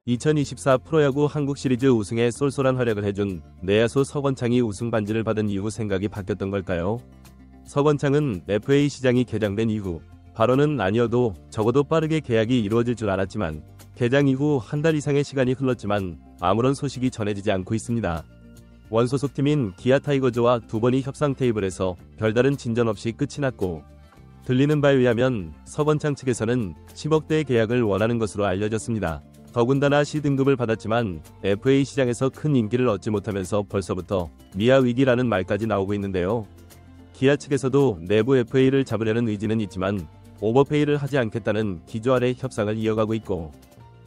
2024 프로야구 한국 시리즈 우승에 쏠쏠한 활약을 해준 내야수 서건창이 우승 반지를 받은 이후 생각이 바뀌었던 걸까요? 서건창은 FA 시장이 개장된 이후 바로는 아니어도 적어도 빠르게 계약이 이루어질 줄 알았지만 개장 이후 한 달 이상의 시간이 흘렀지만 아무런 소식이 전해지지 않고 있습니다. 원소속 팀인 기아 타이거즈와 두 번이 협상 테이블에서 별다른 진전 없이 끝이 났고, 들리는 바에 의하면 서건창 측에서는 10억대의 계약을 원하는 것으로 알려졌습니다. 더군다나 C등급을 받았지만 FA 시장에서 큰 인기를 얻지 못하면서 벌써부터 미아 위기라는 말까지 나오고 있는데요. 기아 측에서도 내부 FA를 잡으려는 의지는 있지만 오버페이를 하지 않겠다는 기조 아래 협상을 이어가고 있고,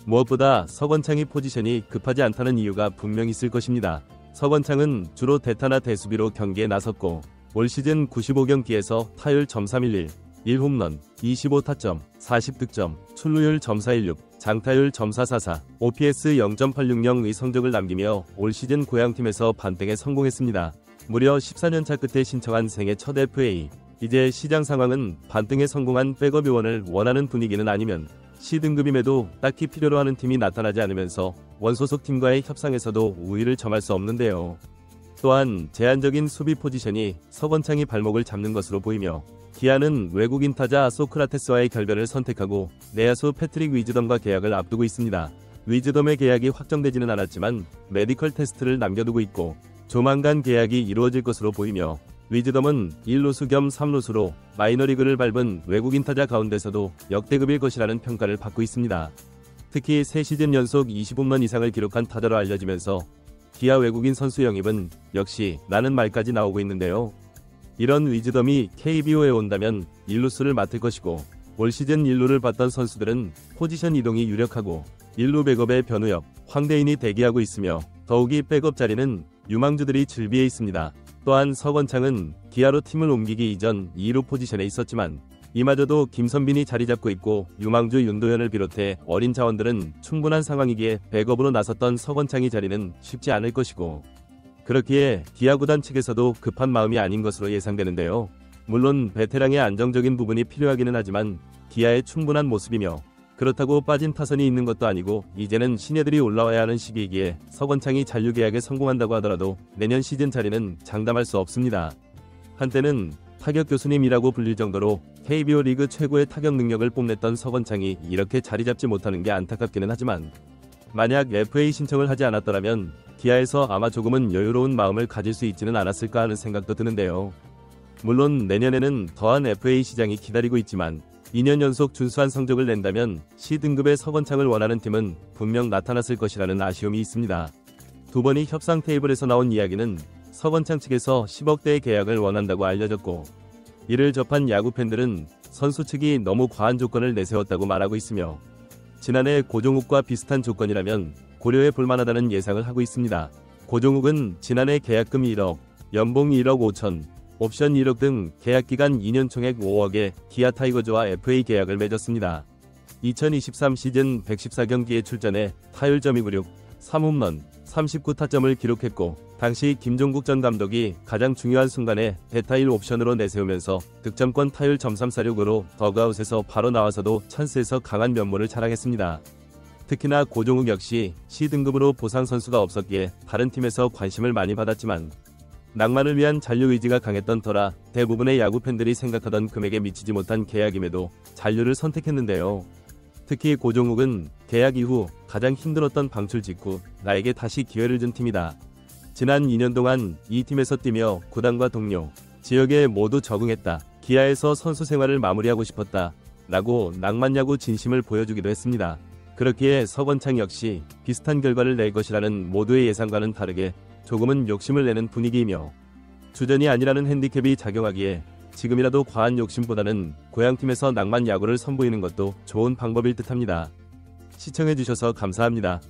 무엇보다 서건창의 포지션이 급하지 않다는 이유가 분명히 있을 것입니다. 서건창은 주로 대타나 대수비로 경기에 나섰고 올 시즌 95경기에서 타율 .311, 1홈런, 25타점, 40득점, 출루율 .416, 장타율 .444, OPS 0.860의 성적을 남기며 올 시즌 고향팀에서 반등에 성공했습니다. 무려 14년차 끝에 신청한 생애 첫 FA. 이제 시장 상황은 반등에 성공한 백업 요원을 원하는 분위기는 아니면 C등급임에도 딱히 필요로 하는 팀이 나타나지 않으면서 원소속 팀과의 협상에서도 우위를 점할 수 없는데요. 또한 제한적인 수비 포지션이 서건창이 발목을 잡는 것으로 보이며 기아는 외국인 타자 소크라테스와의 결별을 선택하고 내야수 패트릭 위즈덤과 계약을 앞두고 있습니다. 위즈덤의 계약이 확정되지는 않았지만 메디컬 테스트를 남겨두고 있고 조만간 계약이 이루어질 것으로 보이며, 위즈덤은 1루수 겸 3루수로 마이너리그를 밟은 외국인 타자 가운데서도 역대급일 것이라는 평가를 받고 있습니다. 특히 3시즌 연속 20홈런 이상을 기록한 타자로 알려지면서 기아 외국인 선수 영입은 역시 라는 말까지 나오고 있는데요. 이런 위즈덤이 KBO에 온다면 1루수를 맡을 것이고, 올 시즌 1루를 봤던 선수들은 포지션 이동이 유력하고 1루 백업의 변우엽, 황대인이 대기하고 있으며 더욱이 백업 자리는 유망주들이 즐비해 있습니다. 또한 서건창은 기아로 팀을 옮기기 이전 2루 포지션에 있었지만 이마저도 김선빈이 자리 잡고 있고 유망주 윤도현을 비롯해 어린 자원들은 충분한 상황이기에 백업으로 나섰던 서건창의 자리는 쉽지 않을 것이고, 그렇기에 기아 구단 측에서도 급한 마음이 아닌 것으로 예상되는데요. 물론 베테랑의 안정적인 부분이 필요하기는 하지만 기아의 충분한 모습이며, 그렇다고 빠진 타선이 있는 것도 아니고 이제는 신예들이 올라와야 하는 시기이기에 서건창이 잔류 계약에 성공한다고 하더라도 내년 시즌 자리는 장담할 수 없습니다. 한때는 타격 교수님이라고 불릴 정도로 KBO 리그 최고의 타격 능력을 뽐냈던 서건창이 이렇게 자리 잡지 못하는 게 안타깝기는 하지만, 만약 FA 신청을 하지 않았더라면 기아에서 아마 조금은 여유로운 마음을 가질 수 있지는 않았을까 하는 생각도 드는데요. 물론 내년에는 더한 FA 시장이 기다리고 있지만 2년 연속 준수한 성적을 낸다면 C등급의 서건창을 원하는 팀은 분명 나타났을 것이라는 아쉬움이 있습니다. 두 번이 협상 테이블에서 나온 이야기는 서건창 측에서 10억대의 계약을 원한다고 알려졌고, 이를 접한 야구 팬들은 선수 측이 너무 과한 조건을 내세웠다고 말하고 있으며, 지난해 고종욱과 비슷한 조건이라면 고려해 볼만하다는 예상을 하고 있습니다. 고종욱은 지난해 계약금 1억, 연봉 1억 5천, 옵션 1억 등 계약기간 2년 총액 5억에 기아 타이거즈와 FA 계약을 맺었습니다. 2023 시즌 114경기에 출전해 타율 .296, 3홈런, 39타점을 기록했고, 당시 김종국 전 감독이 가장 중요한 순간에 대타일 옵션으로 내세우면서 득점권 타율 .346으로 더그아웃에서 바로 나와서도 찬스에서 강한 면모를 자랑했습니다. 특히나 고종욱 역시 C등급으로 보상 선수가 없었기에 다른 팀에서 관심을 많이 받았지만 낭만을 위한 잔류 의지가 강했던 터라 대부분의 야구 팬들이 생각하던 금액에 미치지 못한 계약임에도 잔류를 선택했는데요. 특히 고종욱은 계약 이후 가장 힘들었던 방출 직후 나에게 다시 기회를 준 팀이다. 지난 2년 동안 이 팀에서 뛰며 구단과 동료, 지역에 모두 적응했다. 기아에서 선수 생활을 마무리하고 싶었다. 라고 낭만야구 진심을 보여주기도 했습니다. 그렇기에 서건창 역시 비슷한 결과를 낼 것이라는 모두의 예상과는 다르게 조금은 욕심을 내는 분위기이며, 주전이 아니라는 핸디캡이 작용하기에 지금이라도 과한 욕심보다는 고향팀에서 낭만 야구를 선보이는 것도 좋은 방법일 듯합니다. 시청해주셔서 감사합니다.